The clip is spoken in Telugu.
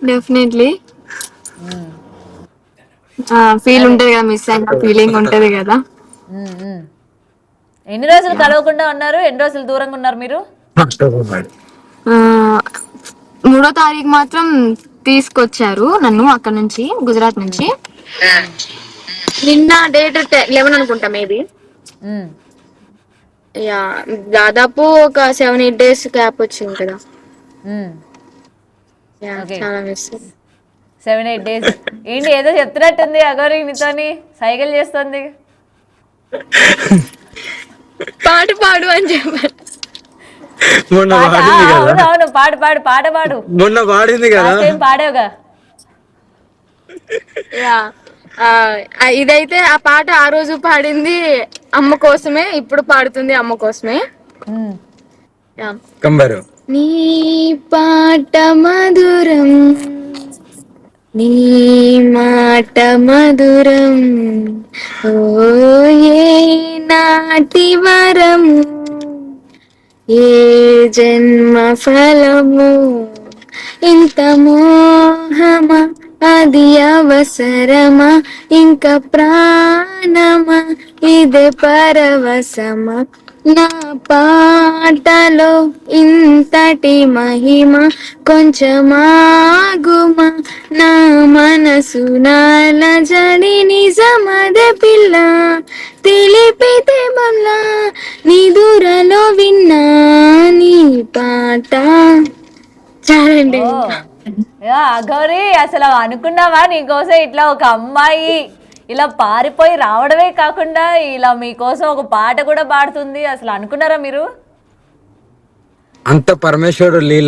డెఫినెట్లీ ఉమ్, ఫీల్ అదే. ఉంటది కదా, మిస్ అయిన ఫీలింగ్ ఉంటది కదా. ఉమ్, ఉమ్. ఎన్ని రోజులు కలవకుండా ఉన్నారు, ఎన్ని రోజులు దూరంగా ఉన్నారు మీరు? ఆ, 3వ తారీఖు మాత్రం తీసుకొచ్చారు నన్ను అక్కడ నుంచి, గుజరాత్ ఉమ్, నుంచి. ఉమ్, నిన్న డేట్ 11 అనుకుంటా మేబీ. ఉమ్. యా, దాదాపు ఒక 7-8 డేస్ గ్యాప్ వచ్చింది కదా. ఉమ్. యా, ఓకే, చాలా మిస్. 7-8 డేస్. ఏంటి ఏదో చెప్తున్నట్టుంది అగౌరి నీతోని, సైగలు చేస్తుంది. పాట పాడు అని చెప్పారు. మొన్న పాట పాడింది కదా, అవును అవును, పాడు పాడు, పాట పాడు. మొన్న పాడింది కదా. Last time పాడావుగా. యా, ఇదైతే ఆ పాట ఆ రోజు పాడింది అమ్మ కోసమే, ఇప్పుడు పాడుతుంది అమ్మ కోసమే. ఉమ్, యా. కంబారు. నీ పాట మధురం, నీ మాట మధురం, ఓ ఏ నాటి వరము, ఏ జన్మ ఫలము, ఇంత మోహమా, అది అవసరమా, ఇంకా ప్రాణమా, ఇదే పరవశమా, నా పాటలో ఇంతటి మహిమ, కొంచెమాగుమా, నా మనసు నాల జడి నిజమదే పిల్ల, తెలిపితే మళ్ళా నిదురలో విన్నా నీ పాట. చాలండి ఓ ఇంకా. యా, అగౌరి అసలు అనుకున్నావా నీకోసం ఇట్లా ఒక అమ్మాయి ఇలా పారిపోయి రావడమే కాకుండా ఇలా మీకోసం ఒక పాట కూడా పాడుతుంది, అసలు అనుకున్నారా మీరు? అంత పరమేశ్వరుడు లీల.